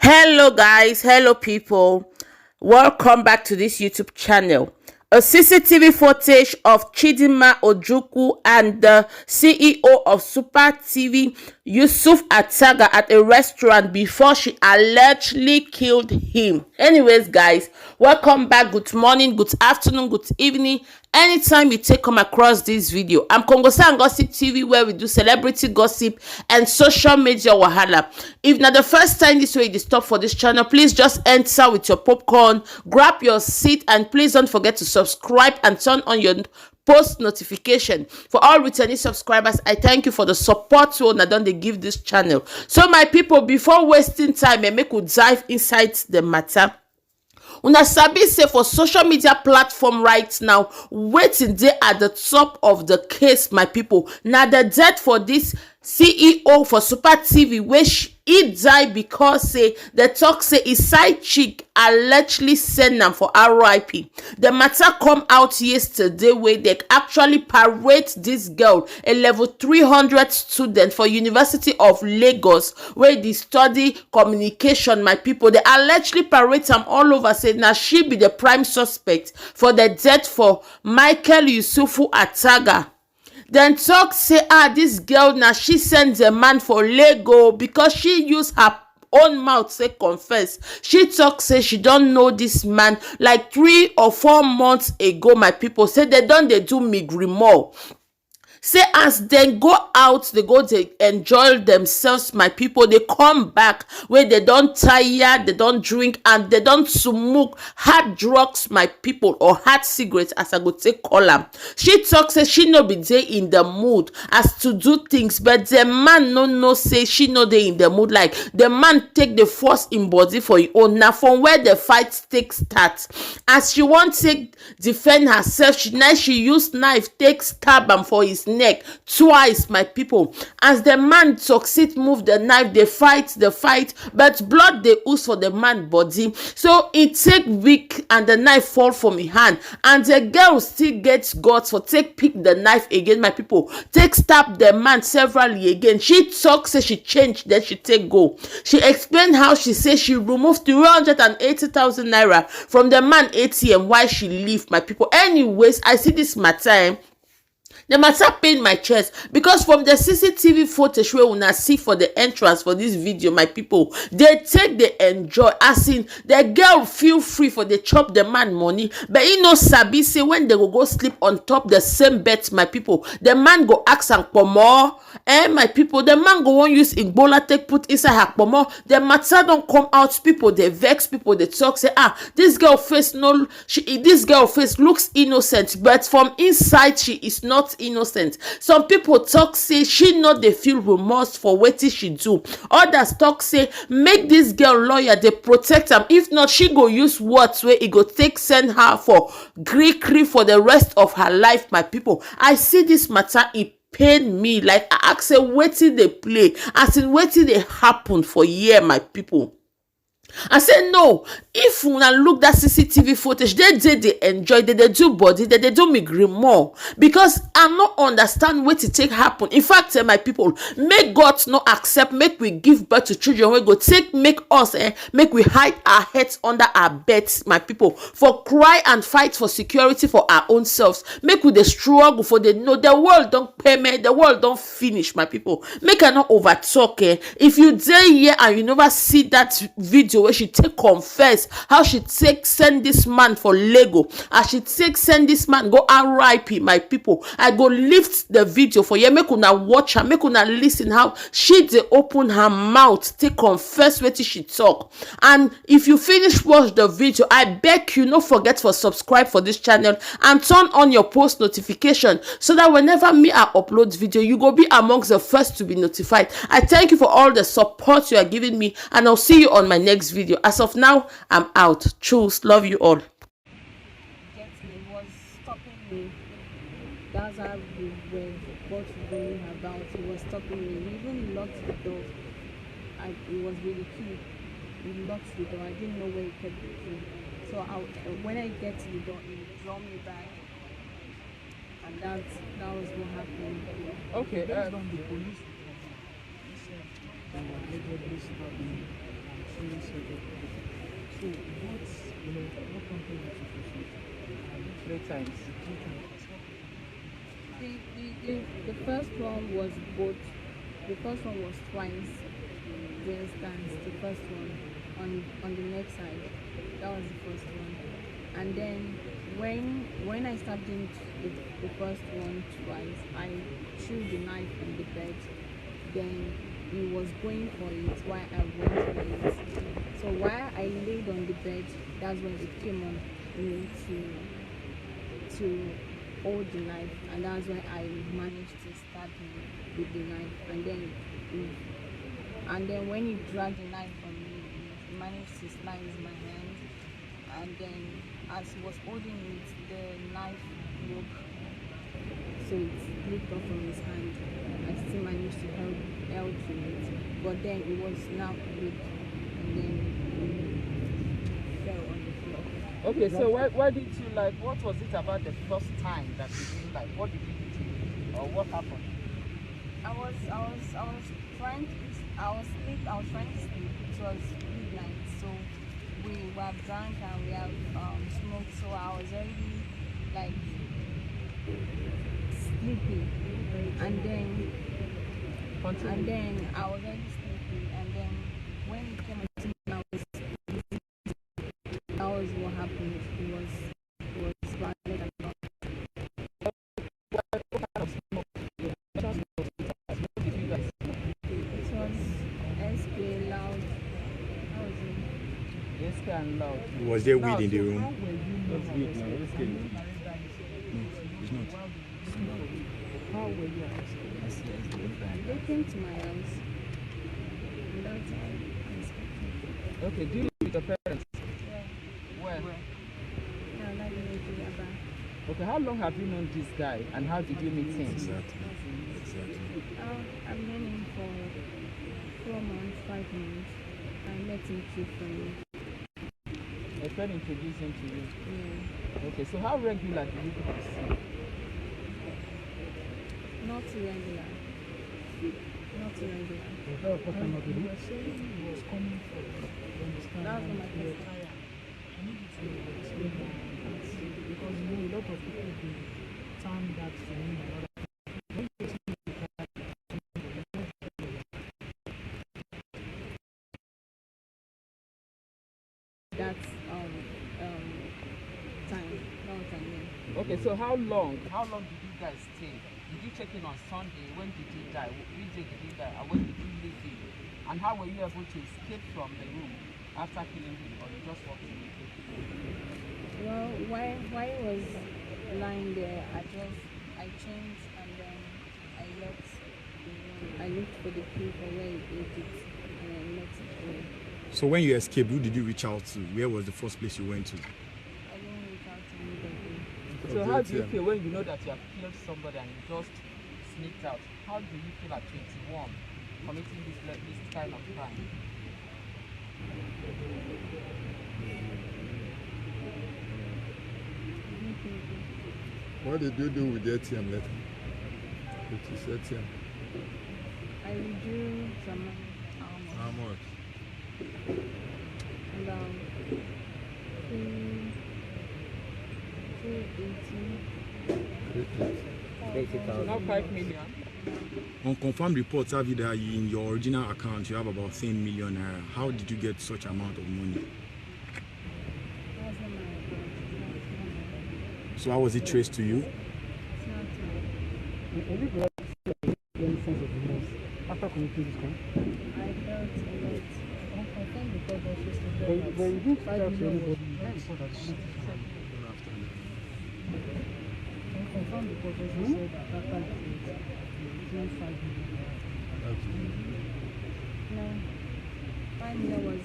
Hello guys, hello people, welcome back to this YouTube channel. A CCTV footage of Chidinma Ojukwu and the CEO of Super TV Usifo Ataga at a restaurant before she allegedly killed him. Anyways guys, welcome back. Good morning, good afternoon, good evening, anytime you come across this video. I'm KONGOSSA&GOSSIP TV, where we do celebrity gossip and social media wahala. If not the first time this way you stop for this channel, please just enter with your popcorn, grab your seat, and please don't forget to subscribe and turn on your post notification. For all returning subscribers, I thank you for the support so now don't they give this channel. So my people, before wasting time and make we dive inside the matter, una sabi say for social media platform right now, waiting there at the top of the case, my people. Now the death for this CEO for Super TV, which he died because say the talk say his side chick allegedly sent them for RIP. The matter come out yesterday where they actually parade this girl, a level 300 student for University of Lagos, where they study communication, my people. They allegedly parade them all over, say now she be the prime suspect for the death for Michael Usifo Ataga. Then talk say this girl now she sends a man for Lego because she used her own mouth say confess. She talk say she don't know this man like 3 or 4 months ago, my people. Say they do migrimo. Say as they go out, they enjoy themselves, my people. They come back where they don't tire, they don't drink, and they don't smoke hard drugs, my people, or hard cigarettes, as I go take call them. She talks say she no be there in the mood as to do things, but the man no say she no dey in the mood. Like the man take the force in body for his own. Now from where the fight take start, as she want to defend herself, she use knife take stab him for his neck twice, my people. As the man succeed move the knife, they fight, but blood they ooze for the man body. So it take weak and the knife fall from his hand, and the girl still gets guts for take pick the knife again, my people. Take stab the man severally again. She talk say she changed, then she take go. She explained how she say she removed 380,000 naira from the man ATM while she leave, my people. Anyways, I see this matter. The matter pain my chest because from the CCTV footage where una see for the entrance for this video, my people, they enjoy, as in the girl feel free for they chop the man money, but sabi say when they go sleep on top the same bed, my people, the man go ask am for more, my people, the man go want use Igbola take put inside her pomo. The matter don't come out, people they vex, people they talk say this girl face looks innocent, but from inside she is not innocent. Some people talk say she not they feel remorse for what she do. Others talk say make this girl lawyer they protect them, if not she go use words where it go take send her for Greek for the rest of her life, my people. I see this matter, it pain me. Like I ask say wetin they play, as in wetin they happen for year, my people. I say no, if una look that CCTV footage, they enjoy, they do body, they do me green more, because I not understand what to take happen. In fact, my people, make God not accept, make we give birth to children, we go take, make us, make we hide our heads under our beds, my people, for cry and fight for security for our own selves. Make we the struggle for the no, the world don't pay me, the world don't finish, my people. Make I not over talk. If you day here and you never see that video where she take confess how she take send this man for Lego, as she take send this man go RIP, my people. I go lift the video for you, make una watch her, make una listen how she dey open her mouth take confess what she talk. And if you finish watch the video, I beg you no forget for subscribe for this channel and turn on your post notification so that whenever me I upload video, you go be amongst the first to be notified. I thank you for all the support you are giving me, and I'll see you on my next video. As of now, I'm out. Choose. Love you all. It was stopping me. That's how we were both going about. He was stopping me. He even locked the door. It was really cute. He locked the door. I didn't know where he kept the key. So when I get to the door, he draw me back. And that was what happened. Okay. Based on the police, allegedly stabbing, she So what company did you pursue? 3 times. The first one was both. The first one was twice. You understand? The first one on the neck side. That was the first one. And then when I started doing the first one twice, I threw the knife on the bed. Then he was going for it while I went for it. So while I laid on the bed, that's when it came on me to hold the knife, and that's why I managed to stab him with the knife. And then when he dragged the knife from me, he managed to slice my hand. And then as he was holding it, the knife broke, so it slipped off from his hand. I still managed to held to it, but then it was now weak, and then it fell on the floor. Okay, so why did you what was it about the first time that you didn't like? What did you do? Or what happened? I was trying to sleep. It was midnight, so we were drunk and we have smoked, so I was already sleepy, and then I was already sleepy, and then when he came to me, that was what happened. It was violent and all. It was SK loud. How was it? Yes, and loud. Was there weed in the room? How were you That's weed now. Let's get it. It's not. How were you arrested? They came to my house without inspection. Okay, do you live with your parents? Yeah. Where? Yeah, like in Nigeria. Okay, how long have you known this guy and how did you meet him? Exactly. I've known him for 4 months, 5 months. I met him through friends. A friend introduced him to you. Yeah. Okay, so how regular do you people see? Not regular. Not regular. Was that a first time of the week? You were saying he was coming for you understand? That was my first time. I need you to explain more because a lot of people do term that to mean another. When you say That's time. That was time. Yeah. Okay, so how long did you guys stay? Did you check in on Sunday? When did he die? Which day did he die? And when did you leave him? And how were you able to escape from the room after killing him, or you just walked in? Well, while he was lying there, I changed, and then I left the room. I looked for the key for where he ate it, and I left it there. So when you escaped, who did you reach out to? Where was the first place you went to? I didn't reach out to anybody. So how do you feel when you know that you have killed somebody and you just sneaked out? How do you feel at 21 committing this kind of crime? What did you do with the ATM letter? With his ATM? I withdrew some money. How much? About 280. Not 5 million. On confirmed reports have it that in your original account you have about 10 million naira. How did you get such amount of money? That's not my account. So how was it traced to you? It's not mine. any sense of remorse after committing this crime? I felt a lot. Unconfirmed because of but you didn't tell to anybody before that you unconfirmed because of you said that after you doing 5 million. No. 5 million was